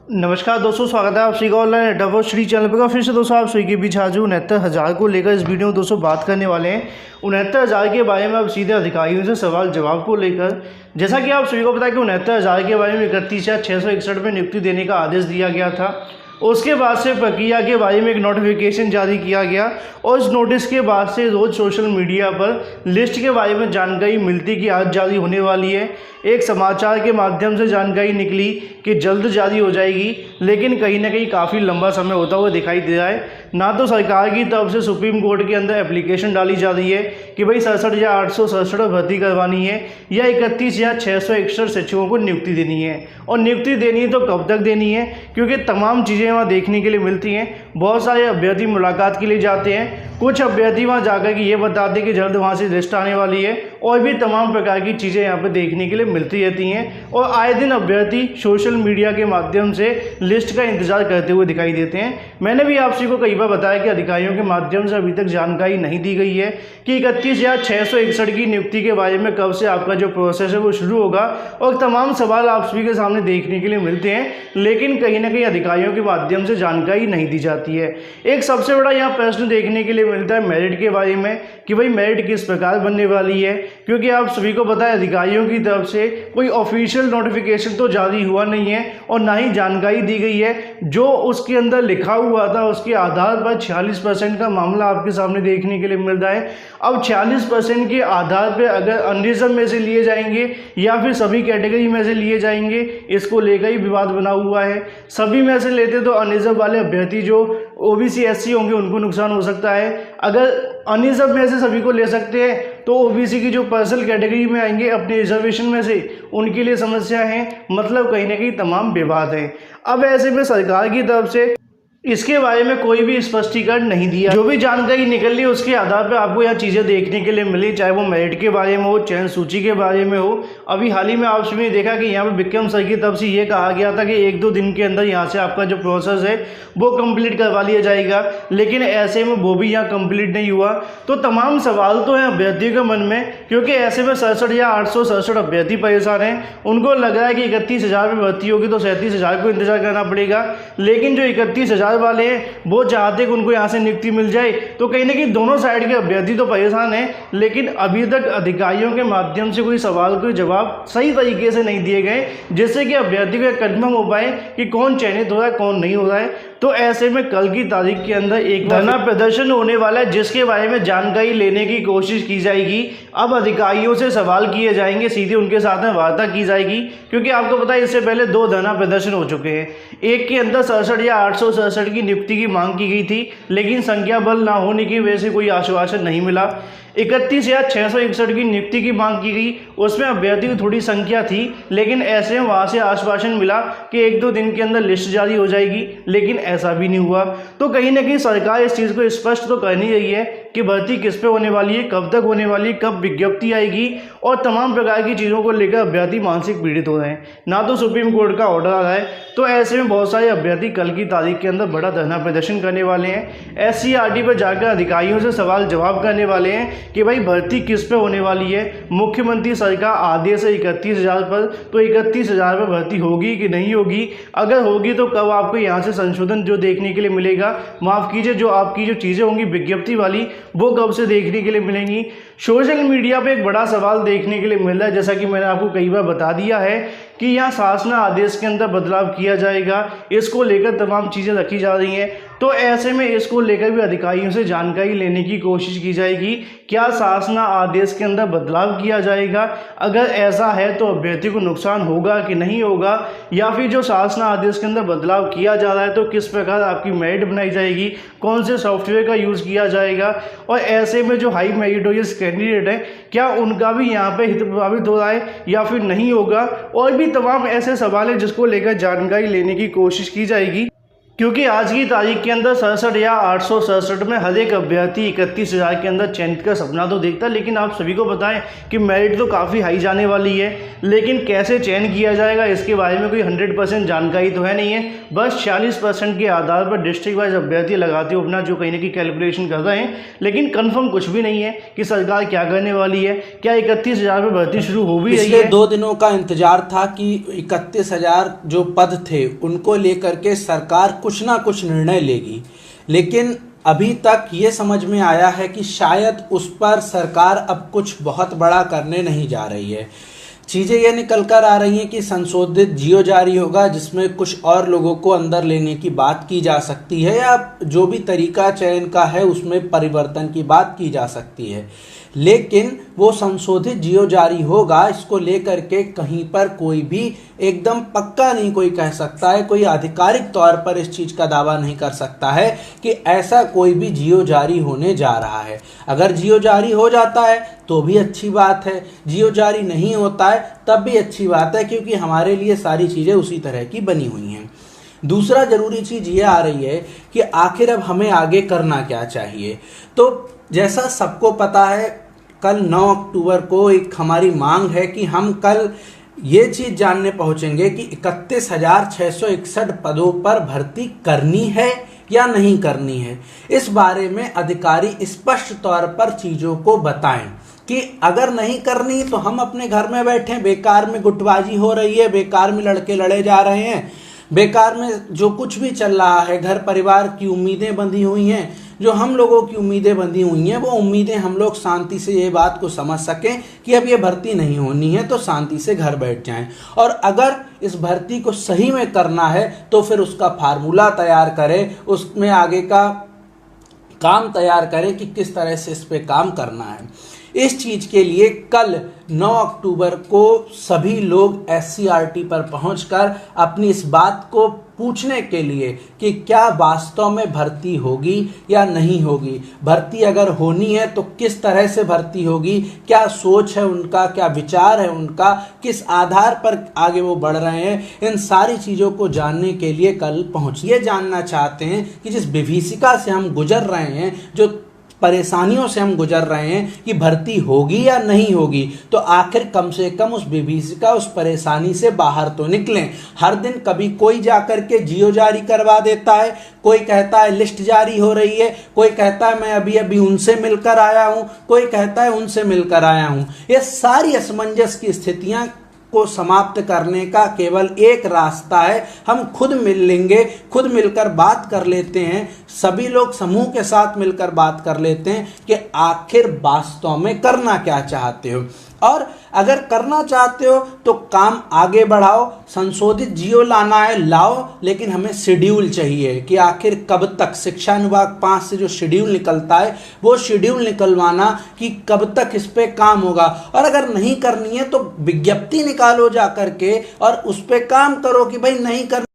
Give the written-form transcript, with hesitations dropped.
नमस्कार दोस्तों, स्वागत है आप सभी का ऑनलाइन एडा श्री चैनल पर। फिर से दोस्तों आप सभी के बीच हाजिर 69,000 को लेकर इस वीडियो में दोस्तों बात करने वाले हैं 69,000 के बारे में। अब सीधे अधिकारियों से सवाल जवाब को लेकर, जैसा कि आप सभी को पता है कि 69,000 के बारे में 31,661 में नियुक्ति देने का आदेश दिया गया था। उसके बाद से प्रक्रिया के बारे में एक नोटिफिकेशन जारी किया गया और इस नोटिस के बाद से रोज़ सोशल मीडिया पर लिस्ट के बारे में जानकारी मिलती कि आज जारी होने वाली है। एक समाचार के माध्यम से जानकारी निकली कि जल्द जारी हो जाएगी, लेकिन कहीं ना कहीं काफ़ी लंबा समय होता हुआ दिखाई दे रहा है। ना तो सरकार की तरफ से सुप्रीम कोर्ट के अंदर एप्लीकेशन डाली जा रही है कि भाई 67,867 भर्ती करवानी है या 31,661 शिक्षकों को नियुक्ति देनी है, और नियुक्ति देनी है तो कब तक देनी है, क्योंकि तमाम चीज़ें वहाँ देखने के लिए मिलती हैं। बहुत सारे अभ्यर्थी मुलाकात के लिए जाते हैं, कुछ अभ्यर्थी वहाँ जाकर के ये बताते हैं कि जल्द वहाँ से लिस्ट आने वाली है, और भी तमाम प्रकार की चीज़ें यहाँ पर देखने के लिए मिलती रहती हैं। और आए दिन अभ्यर्थी सोशल मीडिया के माध्यम से लिस्ट का इंतजार करते हुए दिखाई देते हैं। मैंने भी आप सभी को कई बार बताया कि अधिकारियों के माध्यम से अभी तक जानकारी नहीं दी गई है कि 31,661 की नियुक्ति के बारे में कब से आपका जो प्रोसेस है वो शुरू होगा, और तमाम सवाल आप सभी के सामने देखने के लिए मिलते हैं, लेकिन कहीं ना कहीं अधिकारियों के माध्यम से जानकारी नहीं दी जाती है। एक सबसे बड़ा यहाँ प्रश्न देखने के लिए मिलता है मेरिट के बारे में कि भाई मेरिट किस प्रकार बनने वाली है, क्योंकि आप सभी को पता है अधिकारियों की तरफ से कोई ऑफिशियल नोटिफिकेशन तो जारी हुआ नहीं है और ना ही जानकारी दी गई है। जो उसके अंदर लिखा हुआ था उसके आधार पर 46% का मामला आपके सामने देखने के लिए मिल रहा है। अब 46% के आधार पर अगर अनरिजर्व में से लिए जाएंगे या फिर सभी कैटेगरी में से लिए जाएंगे, इसको लेकर ही विवाद बना हुआ है। सभी में से लेते तो अनरिजर्व वाले अभ्यर्थी जो ओबीसी एससी होंगे उनको नुकसान हो सकता है। अगर अनरिजर्व में से सभी को ले सकते हैं तो ओबीसी की जो पर्सनल कैटेगरी में आएंगे अपने रिजर्वेशन में से, उनके लिए समस्या है। मतलब कहीं ना कहीं तमाम विवाद हैं। अब ऐसे में सरकार की तरफ से इसके बारे में कोई भी स्पष्टीकरण नहीं दिया। जो भी जानकारी निकली उसके आधार पर आपको यह चीज़ें देखने के लिए मिली, चाहे वो मेरिट के बारे में हो, चयन सूची के बारे में हो। अभी हाल ही में आप सभी ने देखा कि यहाँ पे विक्रम सर की तरफ से ये कहा गया था कि 1-2 दिन के अंदर यहाँ से आपका जो प्रोसेस है वो कंप्लीट करवा लिया जाएगा, लेकिन ऐसे में वो भी यहाँ कंप्लीट नहीं हुआ। तो तमाम सवाल तो हैं अभ्यर्थियों के मन में, क्योंकि ऐसे में 67,867 अभ्यर्थी परेशान हैं। उनको लग रहा है कि 31,000 में भर्ती होगी तो 37,000 को इंतजार करना पड़ेगा, लेकिन जो 31,000 वाले हैं वो चाहते कि उनको यहाँ से नियुक्ति मिल जाए। तो कहीं ना कहीं दोनों साइड के अभ्यर्थी तो परेशान हैं, लेकिन अभी तक अधिकारियों के माध्यम से कोई सवाल के जवाब सही तरीके से नहीं दिए गए, जिससे कि अभ्यर्थी को कंफर्म हो पाए कि कौन चयनित हो रहा है कौन नहीं हो रहा है। तो ऐसे में कल की तारीख के अंदर एक धरना प्रदर्शन होने वाला है, जिसके बारे में जानकारी लेने की कोशिश की जाएगी। अब अधिकारियों से सवाल किए जाएंगे, सीधे उनके साथ में वार्ता की जाएगी, क्योंकि आपको पता है इससे पहले 2 धरना प्रदर्शन हो चुके हैं। एक के अंदर 67,867 की नियुक्ति की मांग की गई थी, लेकिन संख्या बल ना होने की वजह से कोई आश्वासन नहीं मिला। 31,661 की नियुक्ति की मांग की गई, उसमें अभ्यर्थी की थोड़ी संख्या थी, लेकिन ऐसे में वहाँ से आश्वासन मिला कि 1-2 दिन के अंदर लिस्ट जारी हो जाएगी, लेकिन ऐसा भी नहीं हुआ। तो कहीं ना कहीं सरकार इस चीज़ को स्पष्ट तो करनी रही है कि भर्ती किस पे होने वाली है, कब तक होने वाली है, कब विज्ञप्ति आएगी, और तमाम प्रकार की चीज़ों को लेकर अभ्यर्थी मानसिक पीड़ित हो रहे हैं। ना तो सुप्रीम कोर्ट का ऑर्डर आ रहा है, तो ऐसे में बहुत सारे अभ्यर्थी कल की तारीख के अंदर बड़ा धरना प्रदर्शन करने वाले हैं। SCRT पर जाकर अधिकारियों से सवाल जवाब करने वाले हैं कि भाई भर्ती किस पे होने वाली है। मुख्यमंत्री सर का आदेश है 31,000 पर, तो 31,000 पर भर्ती होगी कि नहीं होगी, अगर होगी तो कब आपको यहाँ से संशोधन जो देखने के लिए मिलेगा, माफ़ कीजिए जो आपकी जो चीज़ें होंगी विज्ञप्ति वाली, वो कब से देखने के लिए मिलेंगी। सोशल मीडिया पे एक बड़ा सवाल देखने के लिए मिल रहा है, जैसा कि मैंने आपको कई बार बता दिया है कि यहाँ शासन आदेश के अंदर बदलाव किया जाएगा, इसको लेकर तमाम चीज़ें रखी जा रही हैं। तो ऐसे में इसको लेकर भी अधिकारियों से जानकारी लेने की कोशिश की जाएगी, क्या शासन आदेश के अंदर बदलाव किया जाएगा, अगर ऐसा है तो अभ्यर्थी को नुकसान होगा कि नहीं होगा, या फिर जो शासन आदेश के अंदर बदलाव किया जा रहा है तो किस प्रकार आपकी मेरिट बनाई जाएगी, कौन से सॉफ्टवेयर का यूज़ किया जाएगा, और ऐसे में जो हाई मेरिटोरियस कैंडिडेट है क्या उनका भी यहाँ पे हित प्रभावित हो रहा है या फिर नहीं होगा। और भी तमाम ऐसे सवाल हैं जिसको लेकर जानकारी लेने की कोशिश की जाएगी। क्योंकि आज की तारीख के अंदर 67 या 867 में हर एक अभ्यर्थी 31,000 के अंदर चयनित का सपना तो देखता है, लेकिन आप सभी को बताएं कि मेरिट तो काफ़ी हाई जाने वाली है, लेकिन कैसे चयन किया जाएगा इसके बारे में कोई 100% जानकारी तो है नहीं है। बस 40% के आधार पर डिस्ट्रिक्ट वाइज अभ्यर्थी लगाते हुए अपना जो कहीं ना कहीं कैलकुलेशन कर रहे हैं, लेकिन कन्फर्म कुछ भी नहीं है कि सरकार क्या करने वाली है। क्या 31,000 पर भर्ती शुरू हो भी रही है? पिछले 2 दिनों का इंतजार था कि 31,000 जो पद थे उनको लेकर के सरकार कुछ ना कुछ निर्णय लेगी, लेकिन अभी तक ये समझ में आया है कि शायद उस पर सरकार अब कुछ बहुत बड़ा करने नहीं जा रही है। चीज़ें ये निकल कर आ रही हैं कि संशोधित जियो जारी होगा जिसमें कुछ और लोगों को अंदर लेने की बात की जा सकती है, या जो भी तरीका चयन का है उसमें परिवर्तन की बात की जा सकती है। लेकिन वो संशोधित जियो जारी होगा, इसको लेकर के कहीं पर कोई भी एकदम पक्का नहीं कोई कह सकता है, कोई आधिकारिक तौर पर इस चीज़ का दावा नहीं कर सकता है कि ऐसा कोई भी जियो जारी होने जा रहा है। अगर जियो जारी हो जाता है तो भी अच्छी बात है, जियो जारी नहीं होता है तब भी अच्छी बात है, क्योंकि हमारे लिए सारी चीज़ें उसी तरह की बनी हुई हैं। दूसरा जरूरी चीज़ ये आ रही है कि आखिर अब हमें आगे करना क्या चाहिए। तो जैसा सबको पता है, कल 9 अक्टूबर को एक हमारी मांग है कि हम कल ये चीज़ जानने पहुंचेंगे कि 31,661 पदों पर भर्ती करनी है या नहीं करनी है। इस बारे में अधिकारी स्पष्ट तौर पर चीज़ों को बताएं कि अगर नहीं करनी तो हम अपने घर में बैठे, बेकार में गुटबाजी हो रही है, बेकार में लड़के लड़े जा रहे हैं, बेकार में जो कुछ भी चल रहा है, घर परिवार की उम्मीदें बंधी हुई हैं, जो हम लोगों की उम्मीदें बंधी हुई हैं, वो उम्मीदें हम लोग शांति से ये बात को समझ सकें कि अब ये भर्ती नहीं होनी है तो शांति से घर बैठ जाएं। और अगर इस भर्ती को सही में करना है तो फिर उसका फार्मूला तैयार करें, उसमें आगे का काम तैयार करें कि किस तरह से इस पे काम करना है। इस चीज़ के लिए कल 9 अक्टूबर को सभी लोग SCRT पर पहुंचकर अपनी इस बात को पूछने के लिए कि क्या वास्तव में भर्ती होगी या नहीं होगी, भर्ती अगर होनी है तो किस तरह से भर्ती होगी, क्या सोच है उनका, क्या विचार है उनका, किस आधार पर आगे वो बढ़ रहे हैं, इन सारी चीज़ों को जानने के लिए कल पहुंचिए। जानना चाहते हैं कि जिस विभीषिका से हम गुजर रहे हैं, जो परेशानियों से हम गुजर रहे हैं कि भर्ती होगी या नहीं होगी, तो आखिर कम से कम उस विभीषिका, उस परेशानी से बाहर तो निकलें। हर दिन कभी कोई जाकर के जियो जारी करवा देता है, कोई कहता है लिस्ट जारी हो रही है, कोई कहता है मैं अभी अभी उनसे मिलकर आया हूं, कोई कहता है उनसे मिलकर आया हूं। ये सारी असमंजस की स्थितियां को समाप्त करने का केवल एक रास्ता है, हम खुद मिल लेंगे, खुद मिलकर बात कर लेते हैं, सभी लोग समूह के साथ मिलकर बात कर लेते हैं कि आखिर वास्तव में करना क्या चाहते हो, और अगर करना चाहते हो तो काम आगे बढ़ाओ। संशोधित जियो लाना है लाओ, लेकिन हमें शेड्यूल चाहिए कि आखिर कब तक शिक्षा विभाग 5 से जो शेड्यूल निकलता है वो शेड्यूल निकलवाना कि कब तक इस पे काम होगा। और अगर नहीं करनी है तो विज्ञप्ति निकालो जा करके और उस पे काम करो कि भाई नहीं करना